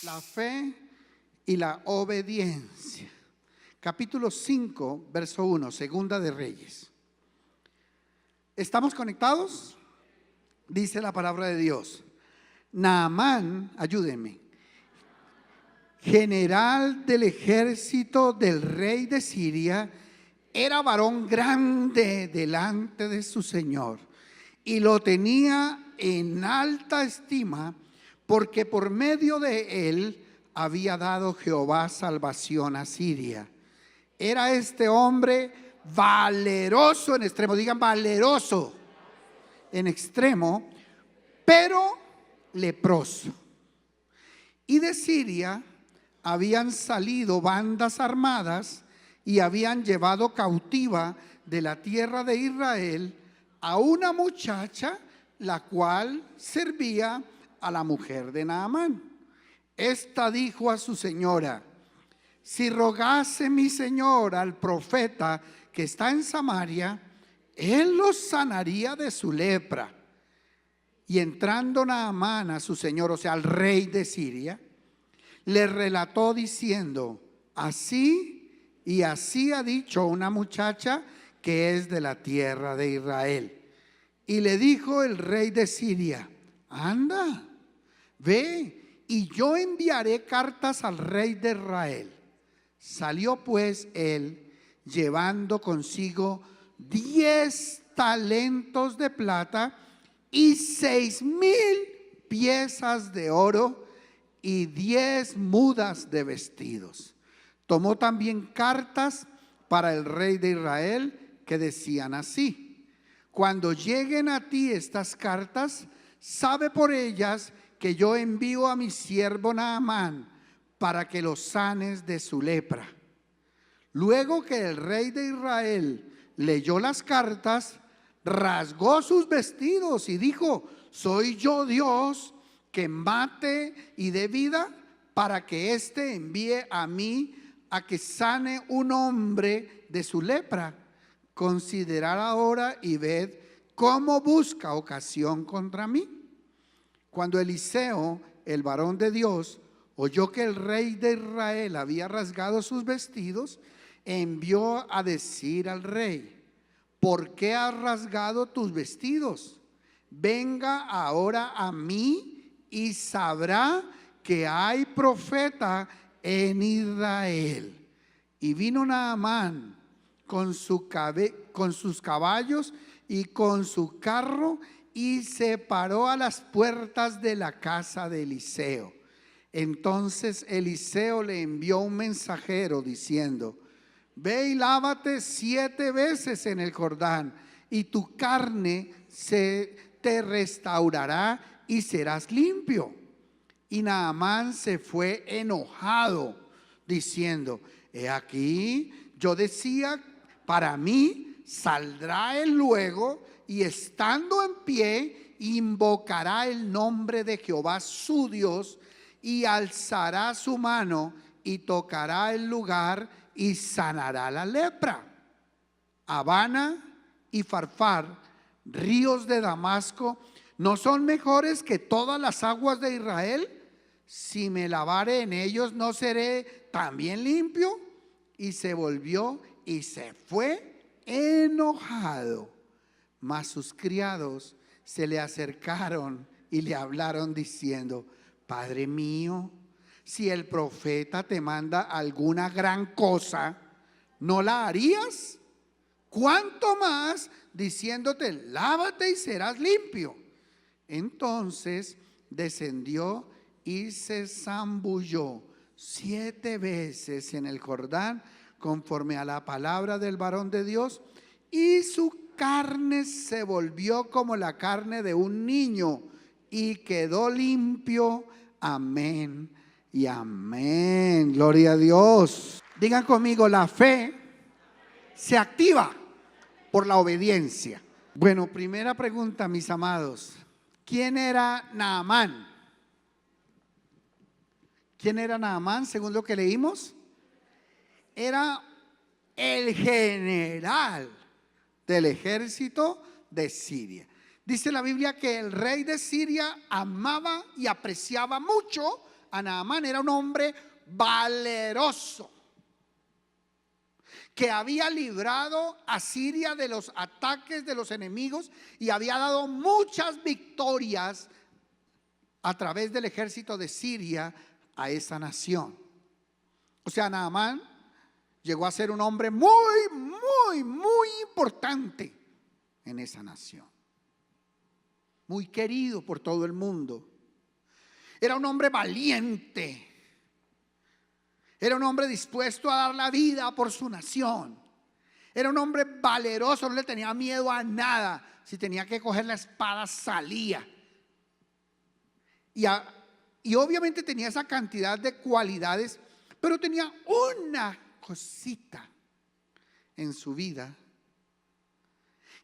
La fe y la obediencia. Capítulo 5, verso 1, Segunda de Reyes. ¿Estamos conectados? Dice la palabra de Dios. Naamán, ayúdenme, general del ejército del rey de Siria, era varón grande delante de su señor y lo tenía en alta estima, porque por medio de él había dado Jehová salvación a Siria. Era este hombre valeroso en extremo, digan valeroso en extremo, pero leproso. Y de Siria habían salido bandas armadas y habían llevado cautiva de la tierra de Israel a una muchacha, la cual servía a la mujer de Naamán. Esta dijo a su señora: si rogase mi señor al profeta que está en Samaria, él los sanaría de su lepra. Y entrando Naamán a su señor, o sea, al rey de Siria, le relató diciendo: así y así ha dicho una muchacha que es de la tierra de Israel. Y le dijo el rey de Siria: anda, ve, y yo enviaré cartas al rey de Israel. Salió pues él llevando consigo 10 talentos de plata y 6,000 piezas de oro y 10 mudas de vestidos. Tomó también cartas para el rey de Israel que decían así: cuando lleguen a ti estas cartas, sabe por ellas que yo envío a mi siervo Naamán para que lo sanes de su lepra. Luego que el rey de Israel leyó las cartas, rasgó sus vestidos y dijo: ¿soy yo Dios que mate y dé vida para que éste envíe a mí a que sane un hombre de su lepra? Considerad ahora y ved cómo busca ocasión contra mí. Cuando Eliseo, el varón de Dios, oyó que el rey de Israel había rasgado sus vestidos, envió a decir al rey: ¿por qué has rasgado tus vestidos? Venga ahora a mí y sabrá que hay profeta en Israel. Y vino Naamán con sus caballos y con su carro y se paró a las puertas de la casa de Eliseo. Entonces Eliseo le envió un mensajero diciendo: ve y lávate 7 veces en el Jordán y tu carne se te restaurará y serás limpio. Y Naamán se fue enojado diciendo: he aquí, yo decía, para mí saldrá él luego y estando en pie invocará el nombre de Jehová su Dios y alzará su mano y tocará el lugar y sanará la lepra. Habana y Farfar, ríos de Damasco, ¿no son mejores que todas las aguas de Israel? Si me lavare en ellos, ¿no seré también limpio? Y se volvió y se fue enojado. Mas sus criados se le acercaron y le hablaron diciendo: Padre mío, si el profeta te manda alguna gran cosa, ¿no la harías? ¿Cuánto más diciéndote: lávate y serás limpio? Entonces descendió y se zambulló 7 veces en el Jordán conforme a la palabra del varón de Dios, y su carne se volvió como la carne de un niño y quedó limpio. Amén y amén. Gloria a Dios. Digan conmigo: la fe se activa por la obediencia. Bueno, primera pregunta, mis amados: ¿quién era Naamán? ¿Quién era Naamán según lo que leímos? Era el general del ejército de Siria. Dice la Biblia que el rey de Siria amaba y apreciaba mucho a Naamán era un hombre valeroso, que había librado a Siria de los ataques de los enemigos y había dado muchas victorias a través del ejército de Siria a esa nación. O sea, Naamán llegó a ser un hombre muy importante en esa nación, muy querido por todo el mundo. Era un hombre valiente, era un hombre dispuesto a dar la vida por su nación. Era un hombre valeroso, no le tenía miedo a nada. Si tenía que coger la espada, salía. Y obviamente tenía esa cantidad de cualidades, pero tenía una cosita en su vida,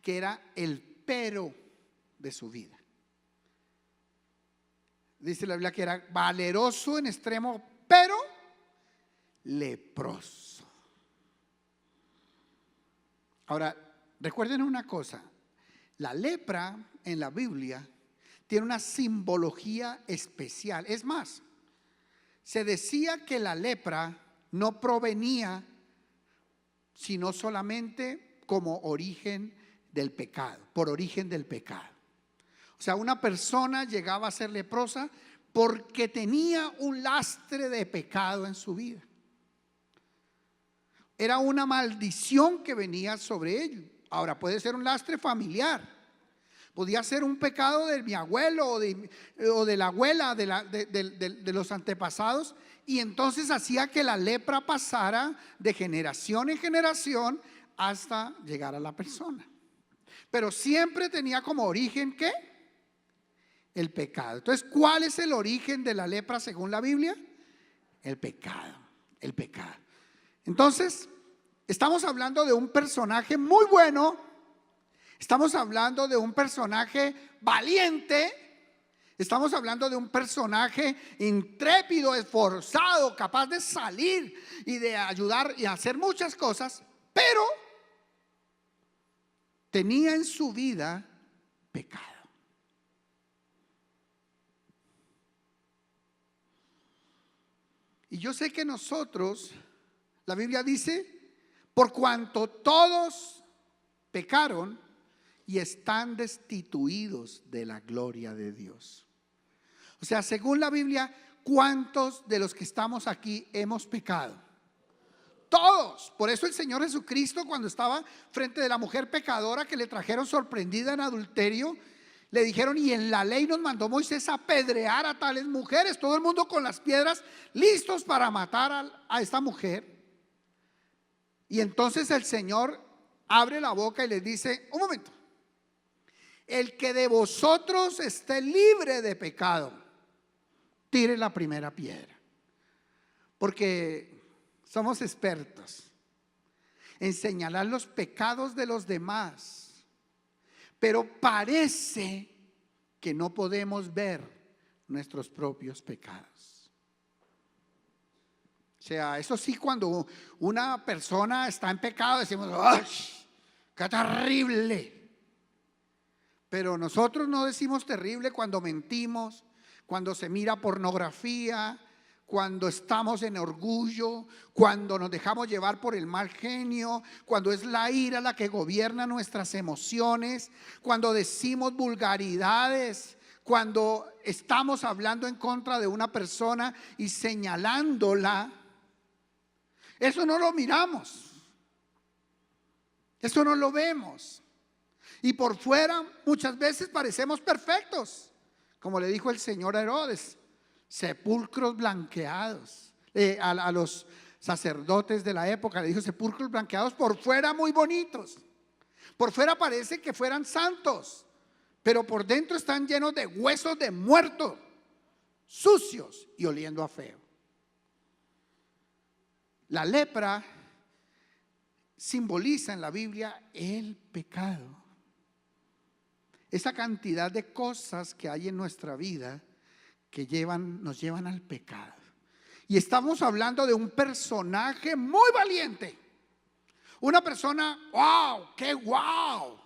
que era el pero de su vida. Dice la Biblia que era valeroso en extremo, pero leproso. Ahora, recuerden una cosa: la lepra en la Biblia tiene una simbología especial. Es más, se decía que la lepra no provenía sino solamente como origen del pecado, por origen del pecado. O sea, una persona llegaba a ser leprosa porque tenía un lastre de pecado en su vida. Era una maldición que venía sobre ellos. Ahora, puede ser un lastre familiar, podía ser un pecado de mi abuelo o de la abuela, de los antepasados, y entonces hacía que la lepra pasara de generación en generación hasta llegar a la persona. Pero siempre tenía como origen, ¿qué? El pecado. Entonces, ¿cuál es el origen de la lepra según la Biblia? El pecado, el pecado. Entonces, estamos hablando de un personaje muy bueno, estamos hablando de un personaje valiente, estamos hablando de un personaje intrépido, esforzado, capaz de salir y de ayudar y hacer muchas cosas, pero tenía en su vida pecado. Y yo sé que nosotros, la Biblia dice, por cuanto todos pecaron y están destituidos de la gloria de Dios. O sea, según la Biblia, ¿cuántos de los que estamos aquí hemos pecado? Todos. Por eso el Señor Jesucristo, cuando estaba frente de la mujer pecadora que le trajeron sorprendida en adulterio, le dijeron: y en la ley nos mandó Moisés apedrear a tales mujeres. Todo el mundo con las piedras listos para matar a esta mujer. Y entonces el Señor abre la boca y les dice: un momento, el que de vosotros esté libre de pecado, tire la primera piedra. Porque somos expertos en señalar los pecados de los demás, pero parece que no podemos ver nuestros propios pecados. O sea, eso sí, cuando una persona está en pecado decimos: ¡ay, qué terrible! Pero nosotros no decimos terrible cuando mentimos, cuando se mira pornografía, cuando estamos en orgullo, cuando nos dejamos llevar por el mal genio, cuando es la ira la que gobierna nuestras emociones, cuando decimos vulgaridades, cuando estamos hablando en contra de una persona y señalándola. Eso no lo miramos, eso no lo vemos. Y por fuera muchas veces parecemos perfectos, como le dijo el Señor a Herodes: sepulcros blanqueados. A los sacerdotes de la época le dijo: sepulcros blanqueados, por fuera muy bonitos, por fuera parece que fueran santos, pero por dentro están llenos de huesos de muertos, sucios y oliendo a feo. La lepra simboliza en la Biblia el pecado. Esa cantidad de cosas que hay en nuestra vida que nos llevan al pecado. Y estamos hablando de un personaje muy valiente, una persona, wow, qué wow,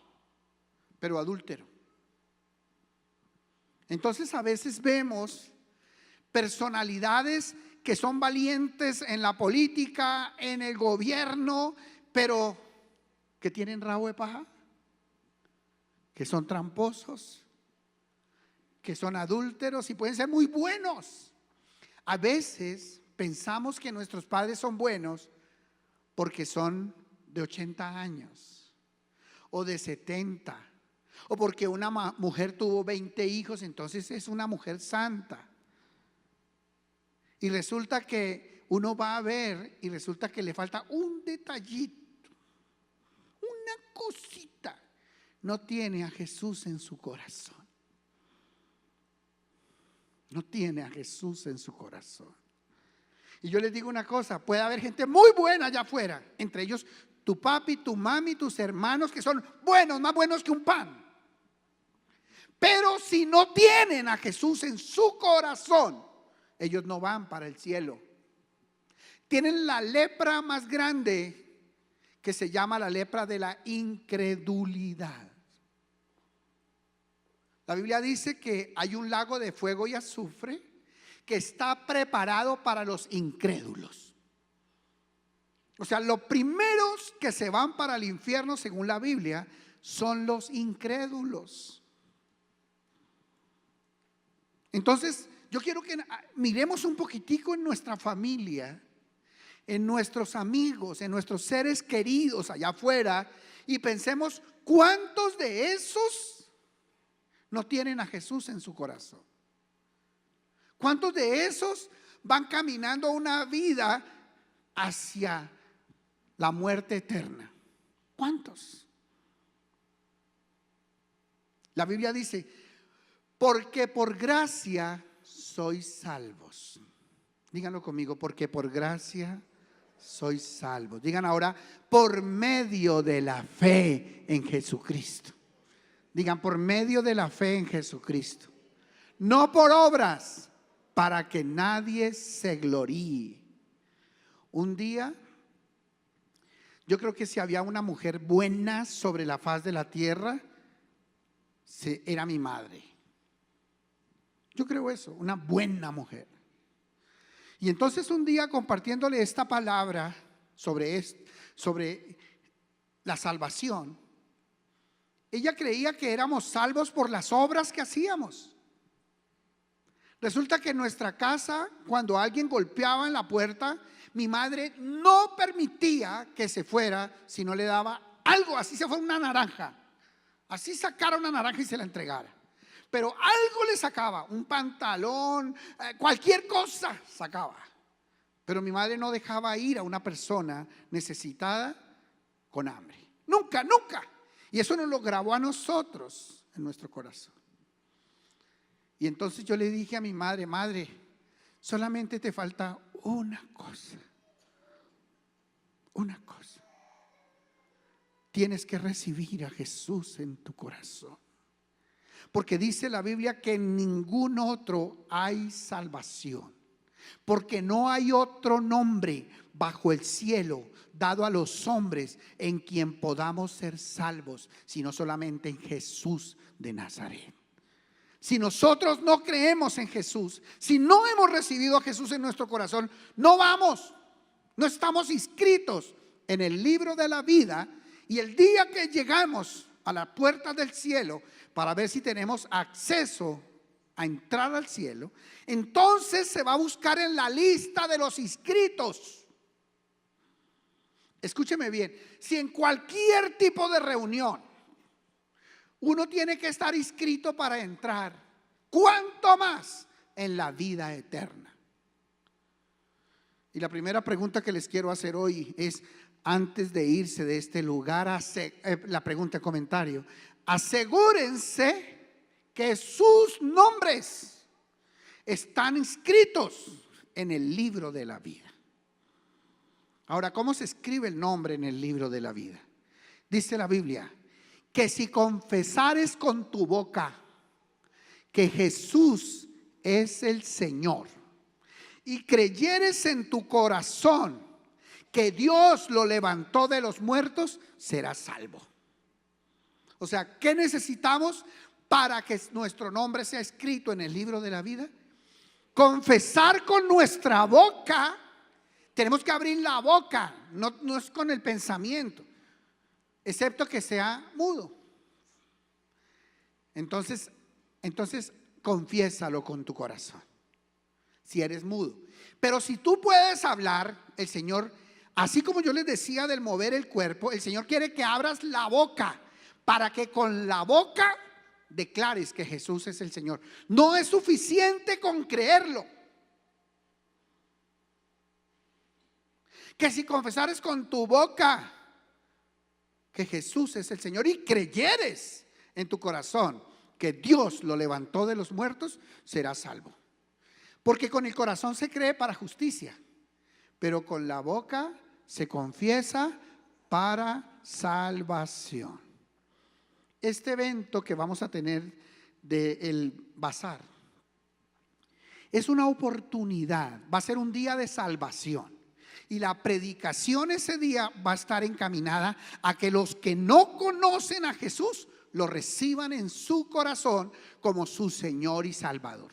pero adúltero. Entonces a veces vemos personalidades que son valientes en la política, en el gobierno, pero que tienen rabo de paja, que son tramposos, que son adúlteros y pueden ser muy buenos. A veces pensamos que nuestros padres son buenos porque son de 80 años o de 70, o porque una mujer tuvo 20 hijos, entonces es una mujer santa. Y resulta que uno va a ver y resulta que le falta un detallito, una cosita. No tiene a Jesús en su corazón. No tiene a Jesús en su corazón. Y yo les digo una cosa, puede haber gente muy buena allá afuera, entre ellos tu papi, tu mami, tus hermanos, que son buenos, más buenos que un pan. Pero si no tienen a Jesús en su corazón, ellos no van para el cielo. Tienen la lepra más grande, que se llama la lepra de la incredulidad. La Biblia dice que hay un lago de fuego y azufre que está preparado para los incrédulos. O sea, los primeros que se van para el infierno, según la Biblia, son los incrédulos. Entonces, yo quiero que miremos un poquitico en nuestra familia, en nuestros amigos, en nuestros seres queridos allá afuera, y pensemos cuántos de esos no tienen a Jesús en su corazón. ¿Cuántos de esos van caminando una vida hacia la muerte eterna? ¿Cuántos? La Biblia dice, porque por gracia sois salvos. Díganlo conmigo, porque por gracia sois salvos. Digan ahora, por medio de la fe en Jesucristo. Digan, por medio de la fe en Jesucristo. No por obras, para que nadie se gloríe. Un día, yo creo que si había una mujer buena sobre la faz de la tierra, era mi madre. Yo creo eso, una buena mujer. Y entonces un día, compartiéndole esta palabra sobre la salvación, ella creía que éramos salvos por las obras que hacíamos. Resulta que en nuestra casa, cuando alguien golpeaba en la puerta, mi madre no permitía que se fuera si no le daba algo, así se fuera una naranja, así sacara una naranja y se la entregara. Pero algo le sacaba, un pantalón, cualquier cosa sacaba. Pero mi madre no dejaba ir a una persona necesitada con hambre. Nunca, nunca. Y eso nos lo grabó a nosotros en nuestro corazón. Y entonces yo le dije a mi madre, madre, solamente te falta una cosa. Una cosa. Tienes que recibir a Jesús en tu corazón. Porque dice la Biblia que en ningún otro hay salvación. Porque no hay otro nombre bajo el cielo dado a los hombres en quien podamos ser salvos, sino solamente en Jesús de Nazaret. Si nosotros no creemos en Jesús, si no hemos recibido a Jesús en nuestro corazón, no estamos inscritos en el libro de la vida. Y el día que llegamos a la puerta del cielo para ver si tenemos acceso a entrar al cielo, entonces se va a buscar en la lista de los inscritos. Escúcheme bien, si en cualquier tipo de reunión uno tiene que estar inscrito para entrar, ¿cuánto más en la vida eterna? Y la primera pregunta que les quiero hacer hoy es, antes de irse de este lugar, la pregunta, comentario, asegúrense que sus nombres están inscritos en el libro de la vida. Ahora, ¿cómo se escribe el nombre en el libro de la vida? Dice la Biblia que si confesares con tu boca que Jesús es el Señor y creyeres en tu corazón que Dios lo levantó de los muertos, serás salvo. O sea, ¿qué necesitamos para que nuestro nombre sea escrito en el libro de la vida? confesar con nuestra boca. Tenemos que abrir la boca, no es con el pensamiento, excepto que sea mudo. Entonces confiésalo con tu corazón, si eres mudo. Pero si tú puedes hablar, el Señor, así como yo les decía del mover el cuerpo, el Señor quiere que abras la boca para que con la boca declares que Jesús es el Señor. No es suficiente con creerlo. Que si confesares con tu boca que Jesús es el Señor y creyeres en tu corazón que Dios lo levantó de los muertos, serás salvo. Porque con el corazón se cree para justicia, pero con la boca se confiesa para salvación. Este evento que vamos a tener del bazar es una oportunidad, va a ser un día de salvación. Y la predicación ese día va a estar encaminada a que los que no conocen a Jesús lo reciban en su corazón como su Señor y Salvador.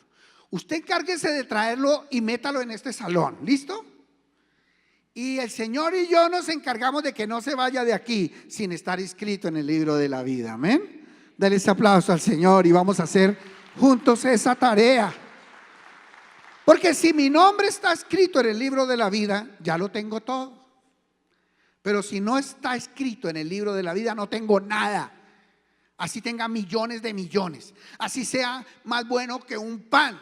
Usted encárguese de traerlo y métalo en este salón, ¿listo? Y el Señor y yo nos encargamos de que no se vaya de aquí sin estar inscrito en el libro de la vida. Amén. Denle ese aplauso al Señor y vamos a hacer juntos esa tarea. Porque si mi nombre está escrito en el libro de la vida, ya lo tengo todo. Pero si no está escrito en el libro de la vida, no tengo nada. Así tenga millones de millones, así sea más bueno que un pan.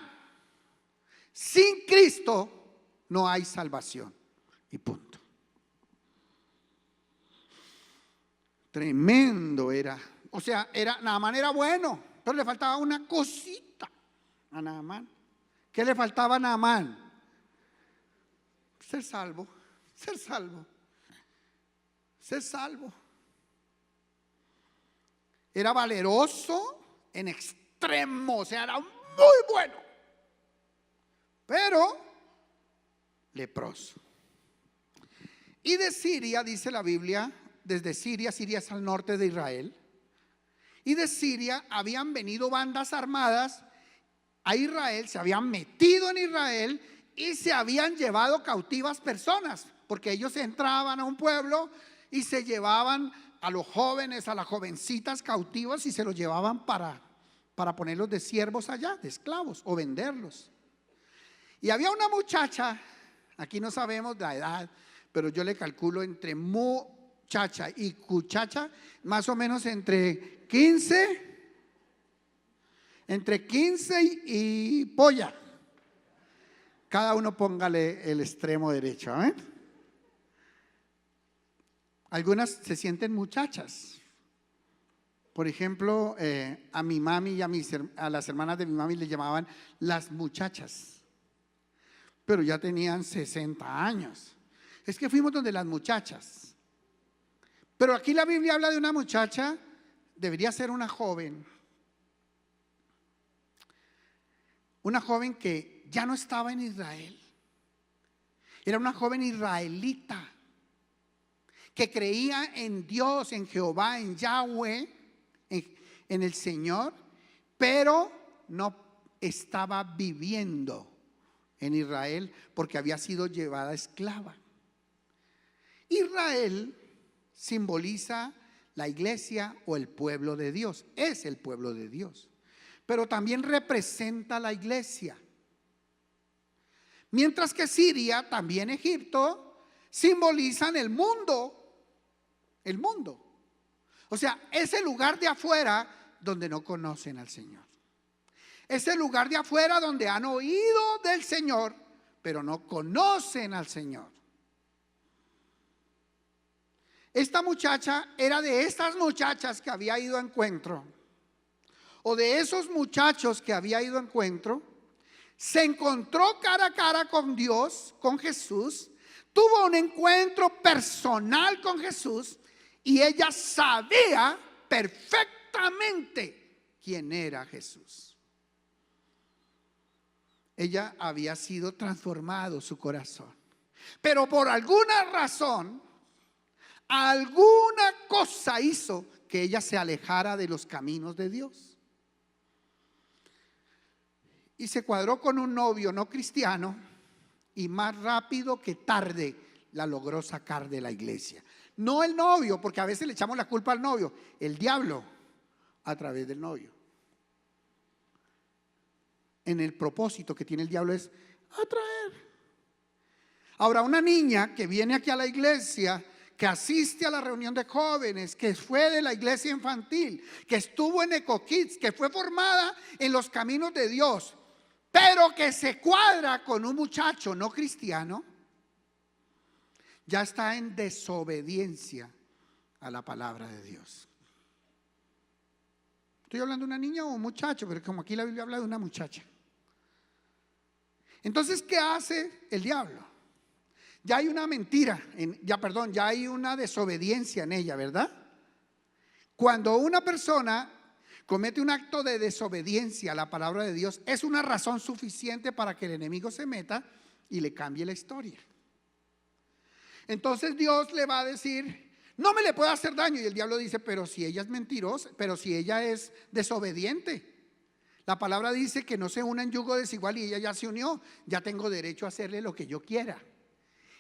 Sin Cristo no hay salvación. Y punto. Tremendo era. O sea, Naamán era bueno, pero le faltaba una cosita a Naamán. ¿Qué le faltaba a Naamán? Ser salvo, ser salvo, ser salvo. Era valeroso en extremo, o sea, era muy bueno, pero leproso. Y de Siria, dice la Biblia, desde Siria, Siria es al norte de Israel, y de Siria habían venido bandas armadas a Israel, se habían metido en Israel y se habían llevado cautivas personas, porque ellos entraban a un pueblo y se llevaban a los jóvenes, a las jovencitas cautivas y se los llevaban para ponerlos de siervos allá, de esclavos, o venderlos. Y había una muchacha, aquí no sabemos la edad, pero yo le calculo entre muchacha y cuchacha, más o menos entre 15 y polla. Cada uno póngale el extremo derecho. Algunas se sienten muchachas. Por ejemplo, a mi mami y a las hermanas de mi mami le llamaban las muchachas, pero ya tenían 60 años. Es que fuimos donde las muchachas. Pero aquí la Biblia habla de una muchacha, debería ser una joven. Una joven que ya no estaba en Israel. Era una joven israelita que creía en Dios, en Jehová, en Yahweh, en el Señor, pero no estaba viviendo en Israel porque había sido llevada esclava. Israel simboliza la iglesia o el pueblo de Dios, es el pueblo de Dios, pero también representa la iglesia. Mientras que Siria, también Egipto, simbolizan el mundo. El mundo. O sea, ese lugar de afuera donde no conocen al Señor. Ese lugar de afuera donde han oído del Señor, pero no conocen al Señor. Esta muchacha era de estas muchachas que había ido a encuentro, o de esos muchachos que había ido a encuentro. Se encontró cara a cara con Dios, con Jesús, tuvo un encuentro personal con Jesús y ella sabía perfectamente quién era Jesús. Ella había sido transformado su corazón, pero por alguna razón, alguna cosa hizo que ella se alejara de los caminos de Dios. y se cuadró con un novio no cristiano y más rápido que tarde la logró sacar de la iglesia. No el novio, porque a veces le echamos la culpa al novio, el diablo a través del novio. En el propósito que tiene el diablo es atraer. Ahora, una niña que viene aquí a la iglesia, que asiste a la reunión de jóvenes, que fue de la iglesia infantil, que estuvo en Eco Kids, que fue formada en los caminos de Dios, pero que se cuadra con un muchacho no cristiano, ya está en desobediencia a la palabra de Dios. Estoy hablando de una niña o un muchacho, pero como aquí la Biblia habla de una muchacha. Entonces, ¿qué hace el diablo? Ya hay una mentira, ya hay una desobediencia en ella, ¿verdad? Cuando una persona comete un acto de desobediencia a la palabra de Dios, es una razón suficiente para que el enemigo se meta y le cambie la historia. Entonces Dios le va a decir, no me le puede hacer daño. Y el diablo dice, pero si ella es mentirosa, pero si ella es desobediente. La palabra dice que no se una en yugo desigual y ella ya se unió, ya tengo derecho a hacerle lo que yo quiera.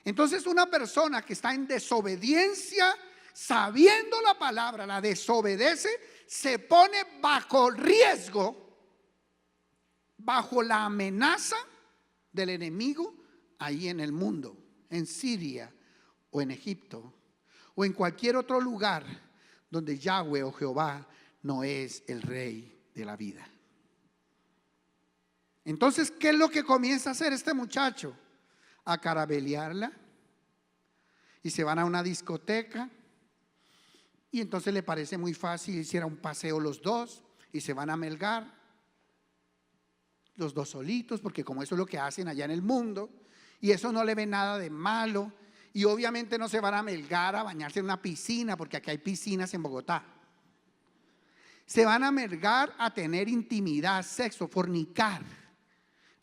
Entonces una persona que está en desobediencia, sabiendo la palabra, la desobedece, se pone bajo riesgo, bajo la amenaza del enemigo ahí en el mundo, en Siria o en Egipto o en cualquier otro lugar donde Yahweh o Jehová no es el rey de la vida. Entonces, ¿qué es lo que comienza a hacer este muchacho? A carabelearla, y se van a una discoteca y entonces le parece muy fácil hiciera un paseo los dos y se van a melgar los dos solitos, porque como eso es lo que hacen allá en el mundo, y eso no le ve nada de malo. Y obviamente no se van a melgar a bañarse en una piscina, porque aquí hay piscinas en Bogotá. Se van a melgar a tener intimidad, sexo, fornicar.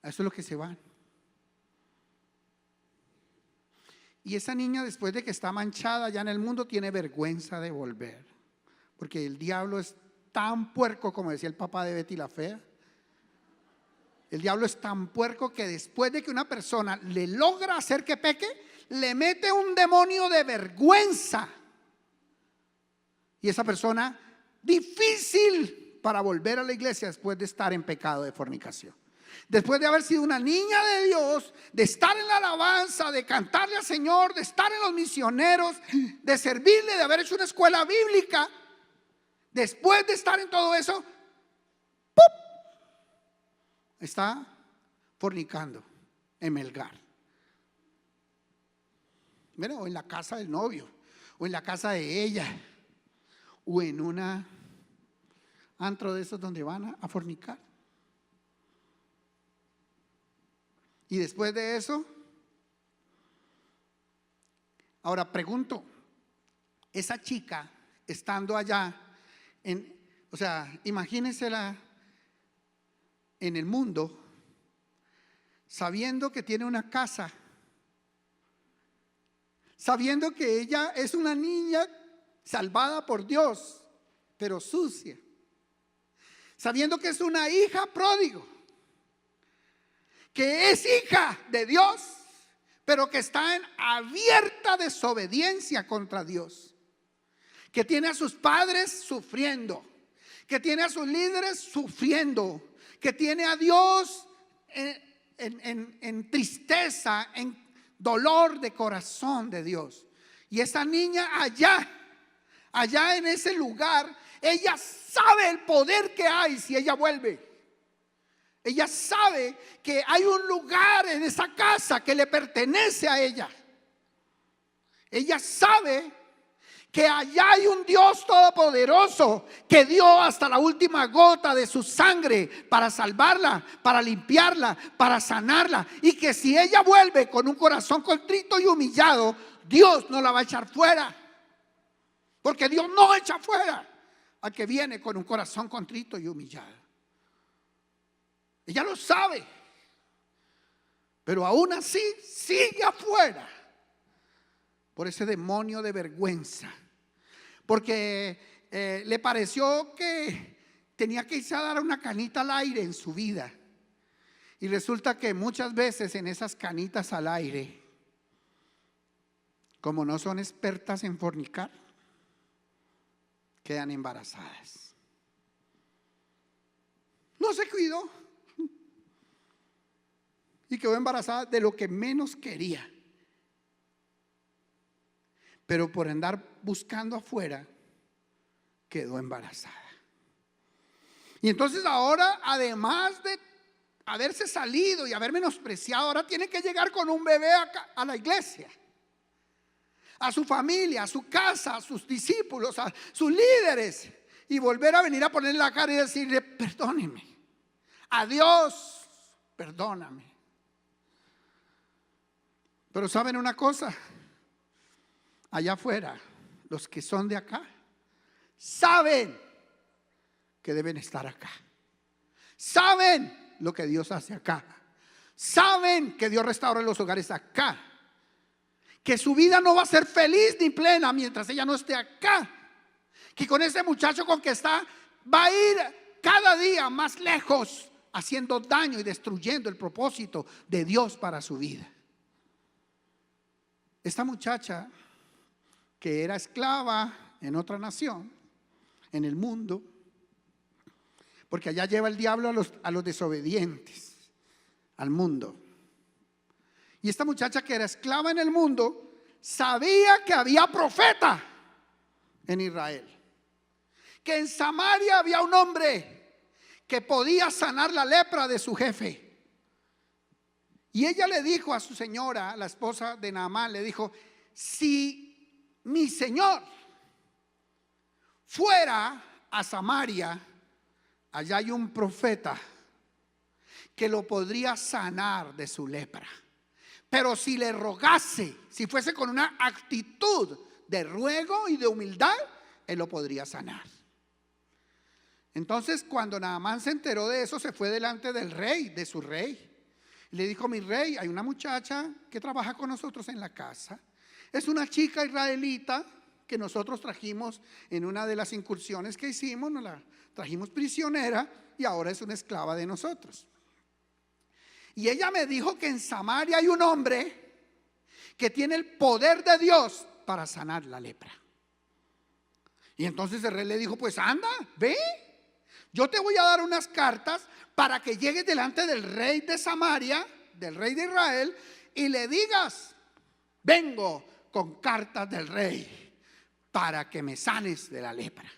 Eso es lo que se van. Y esa niña, después de que está manchada ya en el mundo, tiene vergüenza de volver, porque el diablo es tan puerco, como decía el papá de Betty la Fea. El diablo es tan puerco que después de que una persona le logra hacer que peque, le mete un demonio de vergüenza. Y esa persona, difícil para volver a la iglesia después de estar en pecado de fornicación. Después de haber sido una niña de Dios, de estar en la alabanza, de cantarle al Señor, de estar en los misioneros, de servirle, de haber hecho una escuela bíblica, después de estar en todo eso, ¡pup!, está fornicando en Melgar. Bueno, o en la casa del novio, o en la casa de ella, o en una antro de esos donde van a fornicar. Y después de eso, ahora pregunto, esa chica estando allá, o sea, imagínensela en el mundo, sabiendo que tiene una casa, sabiendo que ella es una niña salvada por Dios, pero sucia, sabiendo que es una hija pródigo, que es hija de Dios, pero que está en abierta desobediencia contra Dios, que tiene a sus padres sufriendo, que tiene a sus líderes sufriendo, que tiene a Dios en tristeza, en dolor de corazón de Dios. Y esa niña allá en ese lugar, ella sabe el poder que hay si ella vuelve. Ella sabe que hay un lugar en esa casa que le pertenece a ella. Ella sabe que allá hay un Dios todopoderoso que dio hasta la última gota de su sangre para salvarla, para limpiarla, para sanarla. Y que si ella vuelve con un corazón contrito y humillado, Dios no la va a echar fuera. Porque Dios no echa fuera al que viene con un corazón contrito y humillado. Ella lo sabe, pero aún así sigue afuera por ese demonio de vergüenza, porque le pareció que tenía que irse a dar una canita al aire en su vida, Y resulta que muchas veces en esas canitas al aire, como no son expertas en fornicar, quedan embarazadas. No se cuidó y quedó embarazada de lo que menos quería. Pero por andar buscando afuera, quedó embarazada. Y entonces ahora, además de haberse salido y haber menospreciado, ahora tiene que llegar con un bebé a la iglesia, a su familia, a su casa, a sus discípulos, a sus líderes, y volver a venir a ponerle la cara y decirle: perdóneme, adiós, perdóname. Pero ¿saben una cosa? Allá afuera, los que son de acá saben que deben estar acá, saben lo que Dios hace acá, saben que Dios restaura los hogares acá, que su vida no va a ser feliz ni plena mientras ella no esté acá, que con ese muchacho con que está va a ir cada día más lejos, haciendo daño y destruyendo el propósito de Dios para su vida. Esta muchacha, que era esclava en otra nación, en el mundo, porque allá lleva el diablo a los desobedientes, al mundo. Y esta muchacha, que era esclava en el mundo, sabía que había profeta en Israel, que en Samaria había un hombre que podía sanar la lepra de su jefe. Y ella le dijo a su señora, la esposa de Naamán, le dijo: si mi señor fuera a Samaria, allá hay un profeta que lo podría sanar de su lepra. Pero si le rogase, si fuese con una actitud de ruego y de humildad, él lo podría sanar. Entonces, cuando Naamán se enteró de eso, se fue delante del rey, de su rey. Le dijo: mi rey, hay una muchacha que trabaja con nosotros en la casa. Es una chica israelita que nosotros trajimos en una de las incursiones que hicimos. Nos la trajimos prisionera y ahora es una esclava de nosotros. Y ella me dijo que en Samaria hay un hombre que tiene el poder de Dios para sanar la lepra. Y entonces el rey le dijo: pues anda, ve, yo te voy a dar unas cartas para que llegues delante del rey de Samaria, del rey de Israel, y le digas: vengo con cartas del rey para que me sanes de la lepra.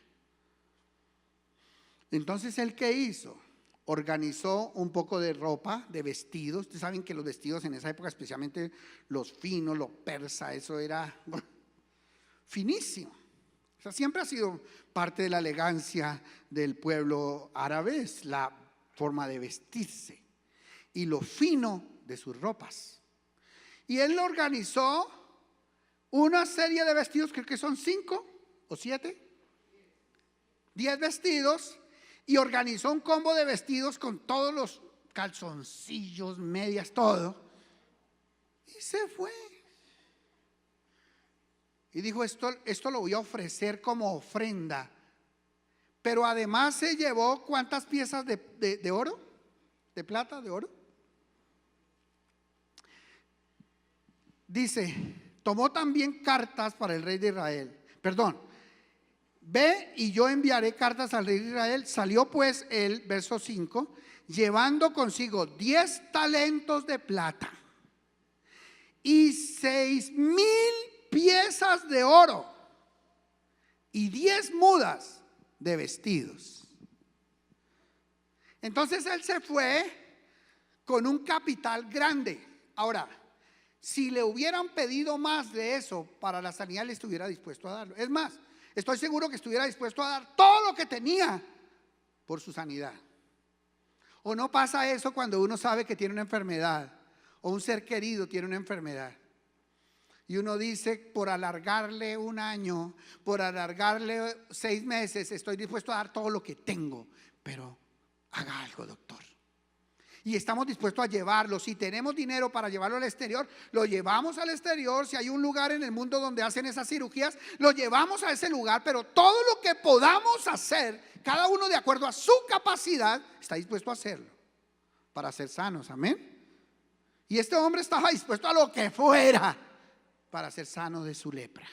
Entonces, ¿él qué hizo? Organizó un poco de ropa, de vestidos. Ustedes saben que los vestidos en esa época, especialmente los finos, los persa, eso era finísimo. O sea, siempre ha sido parte de la elegancia del pueblo árabe, es la forma de vestirse y lo fino de sus ropas. Y él organizó una serie de vestidos, creo que son 5 o 7, 10 vestidos, y organizó un combo de vestidos con todos los calzoncillos, medias, todo, y se fue. Y dijo: esto lo voy a ofrecer como ofrenda. Pero además se llevó ¿cuántas piezas de oro? ¿De plata? ¿De oro? Dice: tomó también cartas para el rey de Israel. Perdón, ve y yo enviaré cartas al rey de Israel. Salió pues él, verso 5, llevando consigo 10 talentos de plata y 6,000 piezas de oro y 10 mudas de vestidos. Entonces él se fue con un capital grande. Ahora, si le hubieran pedido más de eso para la sanidad, él estuviera dispuesto a darlo. Es más, estoy seguro que estuviera dispuesto a dar todo lo que tenía por su sanidad. ¿O no pasa eso cuando uno sabe que tiene una enfermedad o un ser querido tiene una enfermedad? Y uno dice: por alargarle un año, por alargarle 6 meses, estoy dispuesto a dar todo lo que tengo, pero haga algo, doctor. Y estamos dispuestos a llevarlo. Si tenemos dinero para llevarlo al exterior, lo llevamos al exterior. Si hay un lugar en el mundo donde hacen esas cirugías, lo llevamos a ese lugar. Pero todo lo que podamos hacer, cada uno de acuerdo a su capacidad, está dispuesto a hacerlo. para ser sanos, amén. Y este hombre estaba dispuesto a lo que fuera para ser sano de su lepra.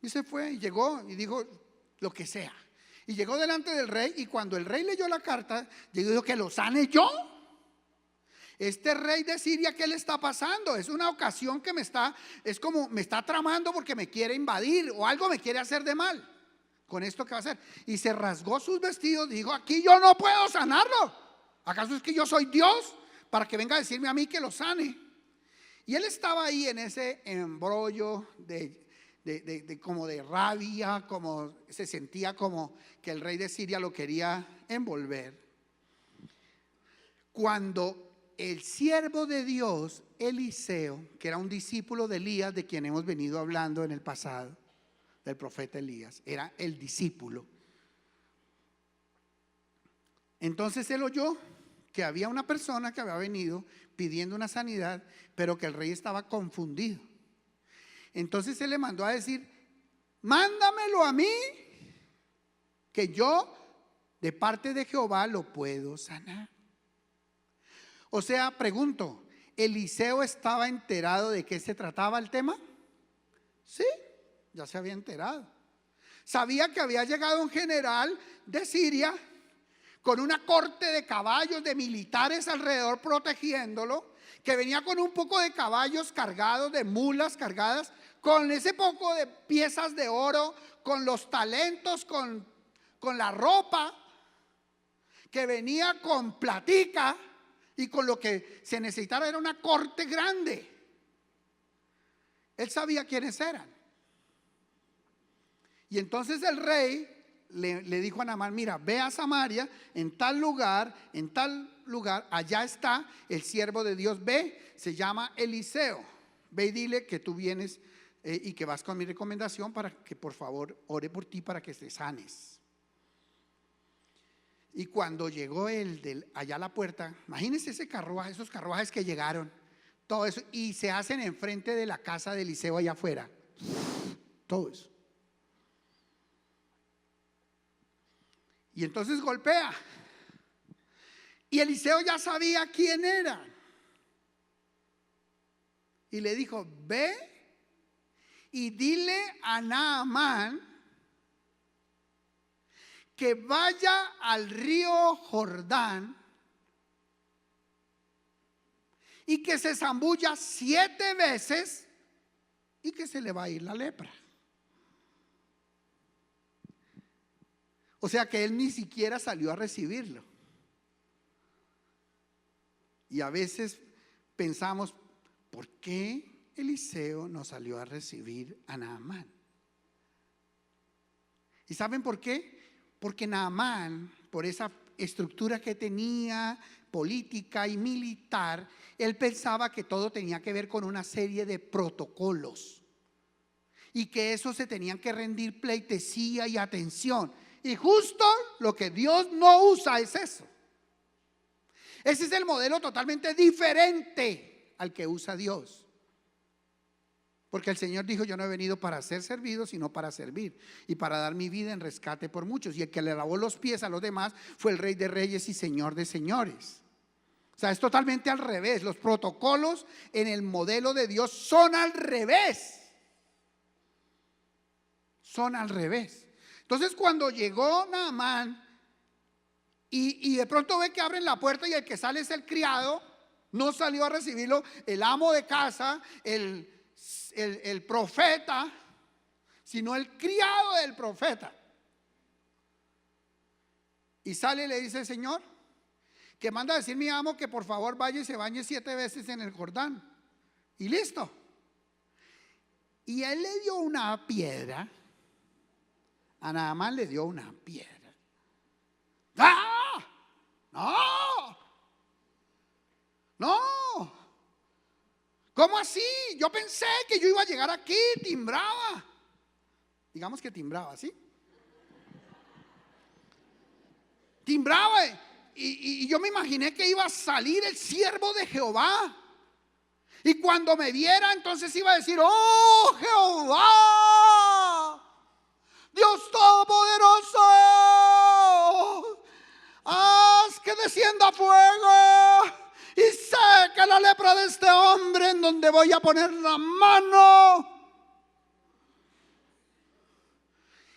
Y se fue y llegó y dijo lo que sea. Y llegó delante del rey, y cuando el rey leyó la carta, dijo que lo sane yo. Este rey de Siria, ¿qué le está pasando? Es una ocasión que es como me está tramando porque me quiere invadir o algo me quiere hacer de mal. Con esto que va a hacer. Y se rasgó sus vestidos, dijo: aquí yo no puedo sanarlo. ¿Acaso es que yo soy Dios para que venga a decirme a mí que lo sane? Y él estaba ahí en ese embrollo como de rabia, como se sentía como que el rey de Siria lo quería envolver. Cuando el siervo de Dios, Eliseo, que era un discípulo de Elías, de quien hemos venido hablando en el pasado, del profeta Elías, era el discípulo. Entonces él oyó que había una persona que había venido pidiendo una sanidad, pero que el rey estaba confundido. Entonces él le mandó a decir: mándamelo a mí, que yo de parte de Jehová lo puedo sanar. O sea, pregunto, ¿Eliseo estaba enterado de qué se trataba el tema? Sí, ya se había enterado. Sabía que había llegado un general de Siria con una corte de caballos, de militares alrededor protegiéndolo, que venía con un poco de caballos cargados, de mulas cargadas, con ese poco de piezas de oro, con los talentos, con la ropa, que venía con platica, y con lo que se necesitara. Era una corte grande. Él sabía quiénes eran. Y entonces el rey le dijo a Naamán: mira, ve a Samaria, en tal lugar, allá está el siervo de Dios, ve, se llama Eliseo. Ve y dile que tú vienes y que vas con mi recomendación para que por favor ore por ti para que te sanes. Y cuando llegó él allá a la puerta, imagínense ese carruaje, esos carruajes que llegaron, todo eso, y se hacen enfrente de la casa de Eliseo allá afuera, todo eso. Y entonces golpea, y Eliseo ya sabía quién era, y le dijo: ve y dile a Naamán que vaya al río Jordán y que se zambulla 7 veces y que se le va a ir la lepra. O sea que él ni siquiera salió a recibirlo. Y a veces pensamos: ¿por qué Eliseo no salió a recibir a Naamán? ¿Y saben por qué? Porque Naamán, por esa estructura que tenía, política y militar, él pensaba que todo tenía que ver con una serie de protocolos y que eso se tenían que rendir pleitesía y atención. Y justo lo que Dios no usa es eso. Ese es el modelo totalmente diferente al que usa Dios. Porque el Señor dijo: yo no he venido para ser servido, sino para servir y para dar mi vida en rescate por muchos. Y el que le lavó los pies a los demás fue el Rey de Reyes y Señor de Señores. O sea, es totalmente al revés. Los protocolos en el modelo de Dios son al revés. Son al revés. Entonces cuando llegó Naamán y de pronto ve que abren la puerta y el que sale es el criado, no salió a recibirlo el amo de casa, el profeta, sino el criado del profeta. Y sale y le dice: Señor, que manda a decir mi amo que por favor vaya y se bañe 7 veces en el Jordán. Y listo. Y él le dio una piedra. A Naamán le dio una piedra. ¡Ah! ¡No! ¡No! ¿Cómo así? Yo pensé que yo iba a llegar aquí, timbraba. Digamos que timbraba, ¿sí? Timbraba y yo me imaginé que iba a salir el siervo de Jehová. Y cuando me viera, entonces iba a decir: ¡oh, Jehová! ¡Dios Todopoderoso! ¡Haz que descienda fuego y seca la lepra de este hombre en donde voy a poner la mano.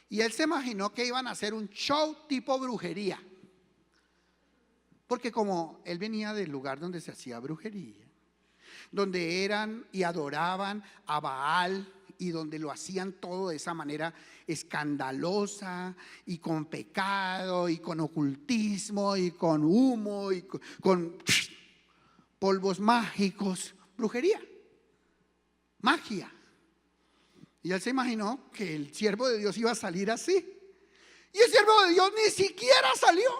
Y él se imaginó que iban a hacer un show tipo brujería. Porque como él venía del lugar donde se hacía brujería, donde eran y adoraban a Baal, y donde lo hacían todo de esa manera escandalosa y con pecado y con ocultismo y con humo y con polvos mágicos, brujería, magia. Y él se imaginó que el siervo de Dios iba a salir así. Y el siervo de Dios ni siquiera salió.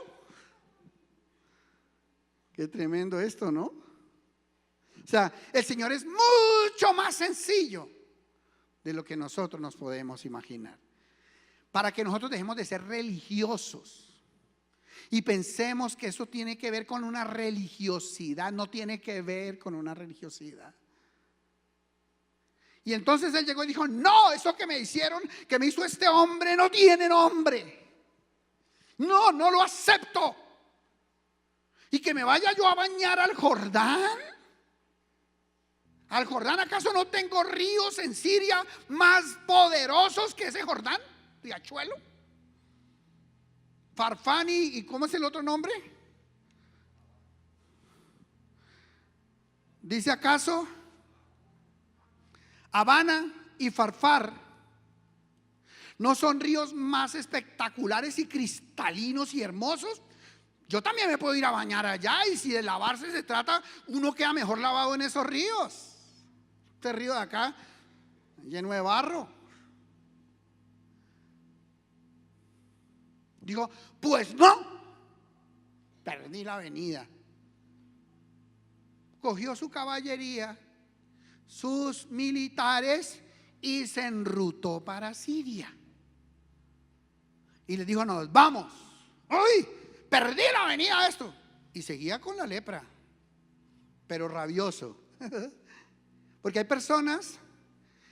Qué tremendo esto, ¿no? O sea, el Señor es mucho más sencillo de lo que nosotros nos podemos imaginar. Para que nosotros dejemos de ser religiosos y pensemos que eso tiene que ver con una religiosidad. No tiene que ver con una religiosidad. Y entonces él llegó y dijo: no, eso que me hicieron, que me hizo este hombre, no tiene nombre. No, no lo acepto. Y que me vaya yo a bañar al Jordán. ¿Al Jordán acaso no tengo ríos en Siria más poderosos que ese Jordán? Riachuelo, Farfán y ¿cómo es el otro nombre? ¿Dice acaso Habana y Farfar no son ríos más espectaculares y cristalinos y hermosos? Yo también me puedo ir a bañar allá, y si de lavarse se trata, uno queda mejor lavado en esos ríos. Este río de acá lleno de barro. Digo, pues no, perdí la avenida. Cogió su caballería, sus militares y se enrutó para Siria. Y les dijo: nos vamos. ¡Uy! Perdí la avenida esto. Y seguía con la lepra, pero rabioso. Porque hay personas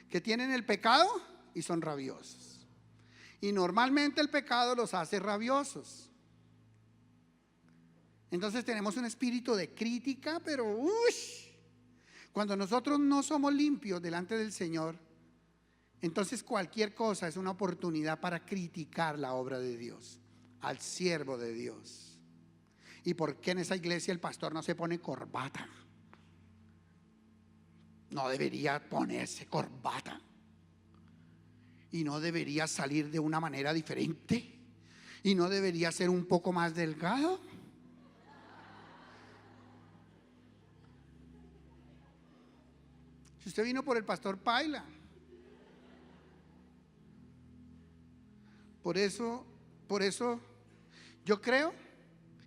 que tienen el pecado y son rabiosos. Y normalmente el pecado los hace rabiosos. Entonces tenemos un espíritu de crítica, pero cuando nosotros no somos limpios delante del Señor, entonces cualquier cosa es una oportunidad para criticar la obra de Dios, al siervo de Dios. ¿Y por qué en esa iglesia el pastor no se pone corbata? No debería ponerse corbata. Y no debería salir de una manera diferente. Y no debería ser un poco más delgado. Si usted vino por el pastor Paila. Por eso yo creo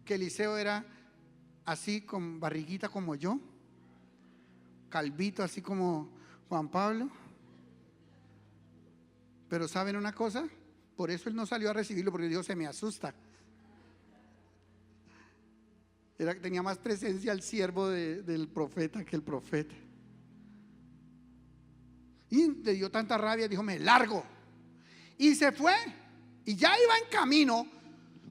que Eliseo era así, con barriguita como yo, calvito así como Juan Pablo. Pero ¿saben una cosa? Por eso él no salió a recibirlo, porque Dios se me asusta. Tenía más presencia el siervo del profeta que el profeta. Y le dio tanta rabia, dijo: me largo. Y se fue. Y ya iba en camino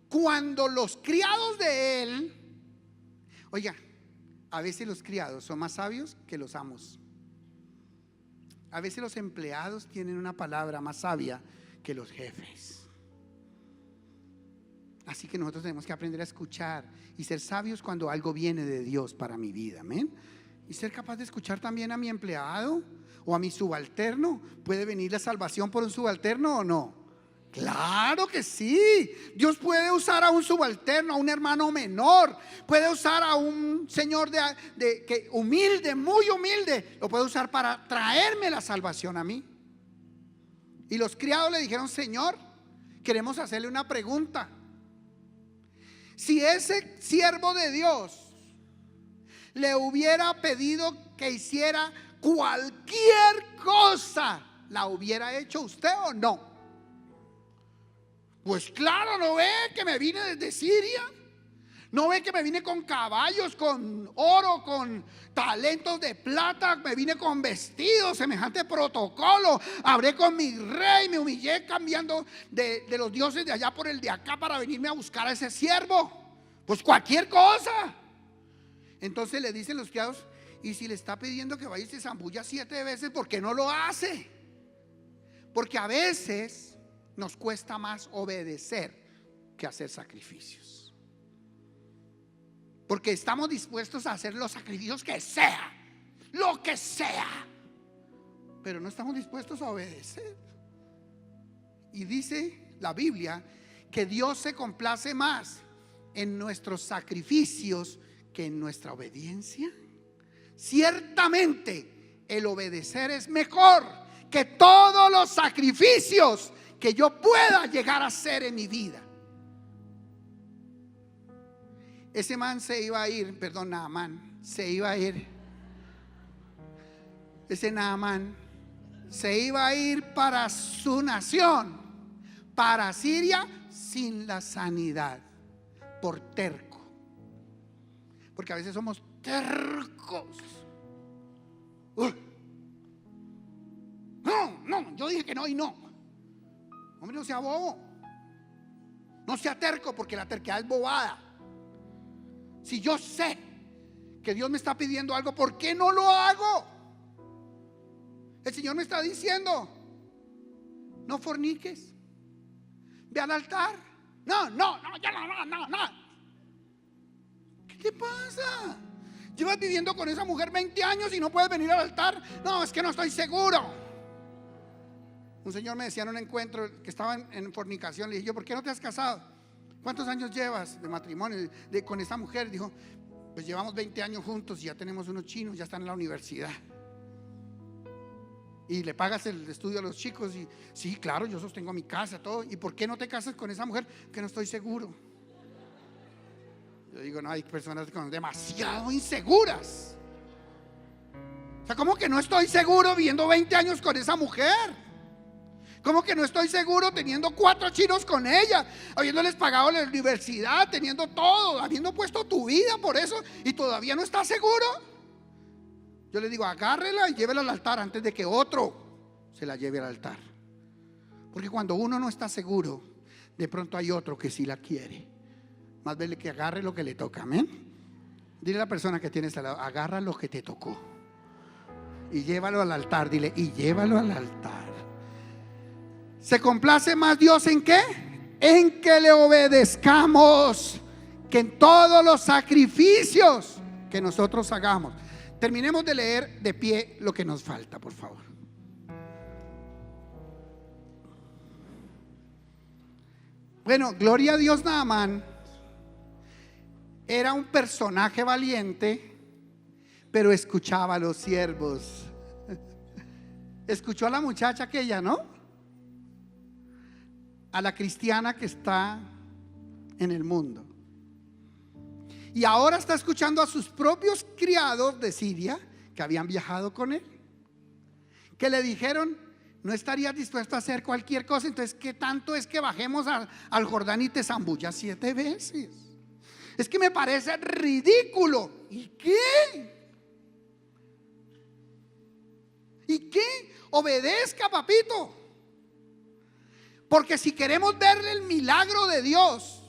cuando los criados de él, oiga, a veces los criados son más sabios que los amos. A veces los empleados tienen una palabra más sabia que los jefes. Así que nosotros tenemos que aprender a escuchar y ser sabios cuando algo viene de Dios para mi vida, amén. Y ser capaz de escuchar también a mi empleado o a mi subalterno. ¿Puede venir la salvación por un subalterno o no? Claro que sí. Dios puede usar a un subalterno, a un hermano menor, puede usar a un señor que humilde, muy humilde, lo puede usar para traerme la salvación a mí. Y los criados le dijeron: Señor, queremos hacerle una pregunta. Si ese siervo de Dios le hubiera pedido que hiciera cualquier cosa, ¿la hubiera hecho usted o no? Pues claro, ¿no ve que me vine desde Siria? ¿No ve que me vine con caballos, con oro, con talentos de plata? Me vine con vestidos, semejante protocolo. Hablé con mi rey, me humillé cambiando de los dioses de allá por el de acá para venirme a buscar a ese siervo. Pues cualquier cosa. Entonces le dicen los criados: y si le está pidiendo que vaya y se zambulla 7 veces, ¿por qué no lo hace? Porque a veces nos cuesta más obedecer que hacer sacrificios. Porque estamos dispuestos a hacer los sacrificios que sea, lo que sea, pero no estamos dispuestos a obedecer. Y dice la Biblia que Dios se complace más en nuestros sacrificios que en nuestra obediencia. Ciertamente el obedecer es mejor que todos los sacrificios que yo pueda llegar a hacer en mi vida. Ese man se iba a ir, perdón, Naamán se iba a ir. Ese Naamán se iba a ir para su nación, para Siria, sin la sanidad, por terco. Porque a veces somos tercos. No, yo dije que no y no. Hombre, no sea bobo, no sea terco, porque la terquedad es bobada. Si yo sé que Dios me está pidiendo algo, ¿por qué no lo hago? El Señor me está diciendo: no forniques, ve al altar. No, ya no. ¿Qué te pasa? Llevas viviendo con esa mujer 20 años y no puedes venir al altar. No, es que no estoy seguro. Un señor me decía en un encuentro que estaba en fornicación. Le dije yo: ¿por qué no te has casado? ¿Cuántos años llevas de matrimonio con esta mujer? Dijo: pues llevamos 20 años juntos y ya tenemos unos chinos, ya están en la universidad. Y le pagas el estudio a los chicos. Y sí, claro, yo sostengo mi casa, todo. ¿Y por qué no te casas con esa mujer? Que no estoy seguro. Yo digo: no, hay personas que son demasiado inseguras. O sea, ¿cómo que no estoy seguro viviendo 20 años con esa mujer? ¿Cómo que no estoy seguro teniendo 4 chinos con ella, habiéndoles pagado la universidad, teniendo todo, habiendo puesto tu vida por eso, y todavía no estás seguro? Yo le digo: agárrela y llévela al altar antes de que otro se la lleve al altar. Porque cuando uno no está seguro, de pronto hay otro que sí la quiere. Más vale que agarre lo que le toca. Amén. Dile a la persona que tienes al lado: agarra lo que te tocó y llévalo al altar. Dile: y llévalo al altar. ¿Se complace más Dios en qué? En que le obedezcamos, que en todos los sacrificios que nosotros hagamos. Terminemos de leer de pie lo que nos falta, por favor. Bueno, gloria a Dios. Naamán era un personaje valiente, pero escuchaba a los siervos. Escuchó a la muchacha aquella, ¿no? A la cristiana que está en el mundo. Y ahora está escuchando a sus propios criados de Siria, que habían viajado con él, que le dijeron: no estarías dispuesto a hacer cualquier cosa. Entonces, ¿qué tanto es que bajemos al Jordán y te zambullas 7 veces? Es que me parece ridículo. ¿Y qué? ¿Y qué? Obedezca, papito. Porque si queremos ver el milagro de Dios,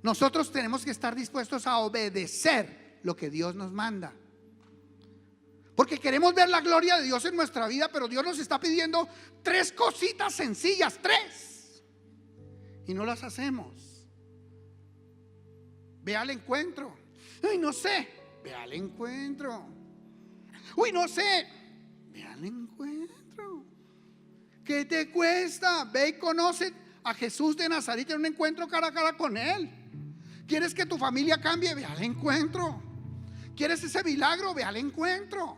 nosotros tenemos que estar dispuestos a obedecer lo que Dios nos manda. Porque queremos ver la gloria de Dios en nuestra vida, pero Dios nos está pidiendo 3 cositas sencillas, 3, y no las hacemos. Ve al encuentro. Ay, no sé. Ve al encuentro. Uy, no sé. Ve al encuentro. ¿Qué te cuesta? Ve y conoce a Jesús de Nazaret en un encuentro cara a cara con él. ¿Quieres que tu familia cambie? Ve al encuentro. ¿Quieres ese milagro? Ve al encuentro.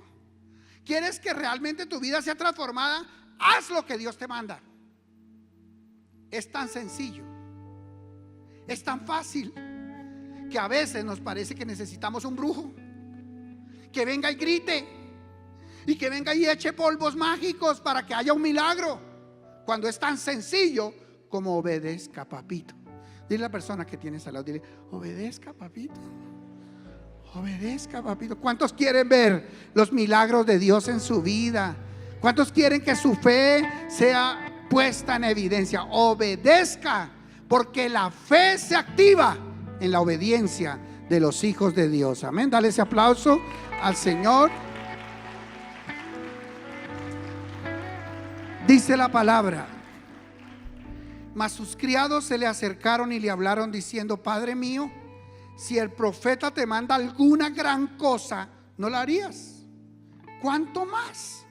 ¿Quieres que realmente tu vida sea transformada? Haz lo que Dios te manda. Es tan sencillo, es tan fácil, que a veces nos parece que necesitamos un brujo que venga y grite, y que venga y eche polvos mágicos para que haya un milagro, cuando es tan sencillo como: obedezca, papito. Dile a la persona que tienes al lado, dile: obedezca, papito. Obedezca, papito. ¿Cuántos quieren ver los milagros de Dios en su vida? ¿Cuántos quieren que su fe sea puesta en evidencia? Obedezca, porque la fe se activa en la obediencia de los hijos de Dios. Amén. Dale ese aplauso al Señor. Dice la palabra: mas sus criados se le acercaron y le hablaron diciendo: Padre mío, si el profeta te manda alguna gran cosa, ¿no la harías? ¿Cuánto más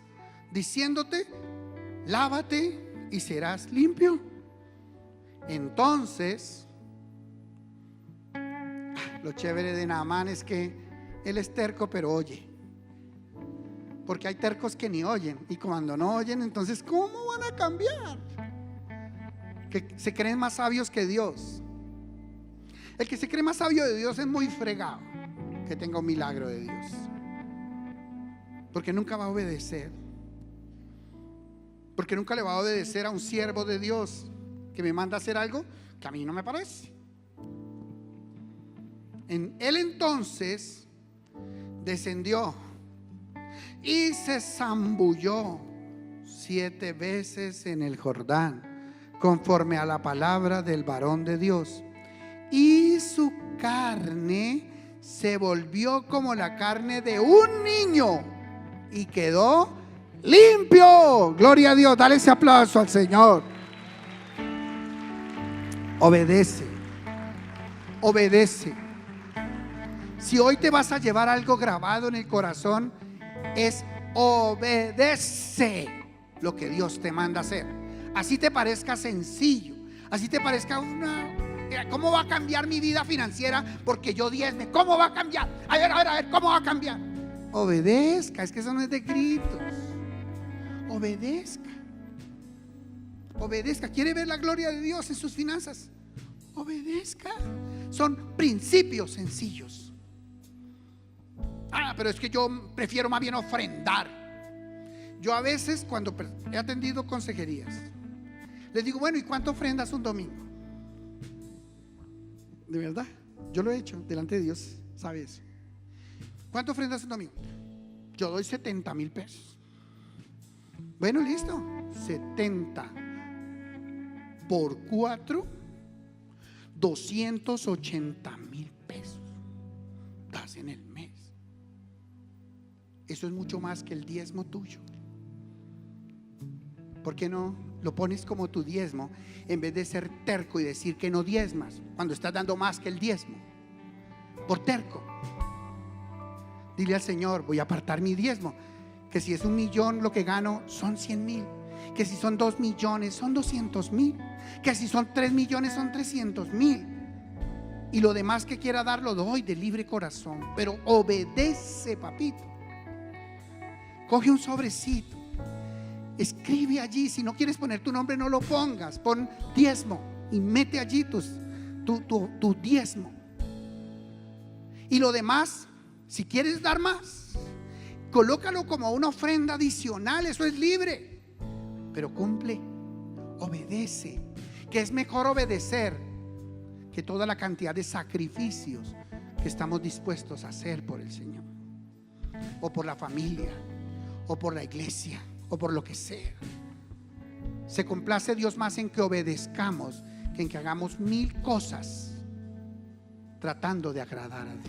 diciéndote: lávate y serás limpio? Entonces, lo chévere de Naamán es que él es terco, pero oye. Porque hay tercos que ni oyen, y cuando no oyen, entonces ¿cómo van a cambiar? Que se creen más sabios que Dios. El que se cree más sabio de Dios es muy fregado que tenga un milagro de Dios, porque nunca va a obedecer. Porque nunca le va a obedecer a un siervo de Dios que me manda a hacer algo que a mí no me parece. Él entonces descendió y se zambulló 7 veces en el Jordán, conforme a la palabra del varón de Dios, y su carne se volvió como la carne de un niño y quedó limpio. Gloria a Dios. Dale ese aplauso al Señor. Obedece, obedece. Si hoy te vas a llevar algo grabado en el corazón, es obedece lo que Dios te manda hacer. Así te parezca sencillo, así te parezca ¿cómo va a cambiar mi vida financiera porque yo diezme? ¿Cómo va a cambiar? A ver, ¿cómo va a cambiar? Obedezca, es que eso no es de gritos. Obedezca, obedezca. ¿Quiere ver la gloria de Dios en sus finanzas? Obedezca. Son principios sencillos. Pero es que yo prefiero más bien ofrendar. Yo a veces, cuando he atendido consejerías, les digo: bueno, ¿y cuánto ofrendas un domingo? De verdad, yo lo he hecho delante de Dios, ¿sabe eso? ¿Cuánto ofrendas un domingo? Yo doy 70,000 pesos. Bueno, listo. 70 por 4, 280,000 pesos das en el mes. Eso es mucho más que el diezmo tuyo. ¿Por qué no lo pones como tu diezmo en vez de ser terco y decir que no diezmas cuando estás dando más que el diezmo? Por terco. Dile al Señor: voy a apartar mi diezmo. Que si es 1 millón lo que gano, son 100,000. Que si son 2 millones, son 200,000. Que si son 3 millones, son 300,000. Y lo demás que quiera dar, lo doy de libre corazón. Pero obedece, papito. Coge un sobrecito, escribe allí. Si no quieres poner tu nombre, no lo pongas. Pon diezmo y mete allí tu diezmo. Y lo demás, si quieres dar más, colócalo como una ofrenda adicional. Eso es libre, pero cumple, obedece. Que es mejor obedecer que toda la cantidad de sacrificios que estamos dispuestos a hacer por el Señor, o por la familia, o por la iglesia, o por lo que sea. Se complace Dios más en que obedezcamos que en que hagamos 1000 cosas tratando de agradar a Dios.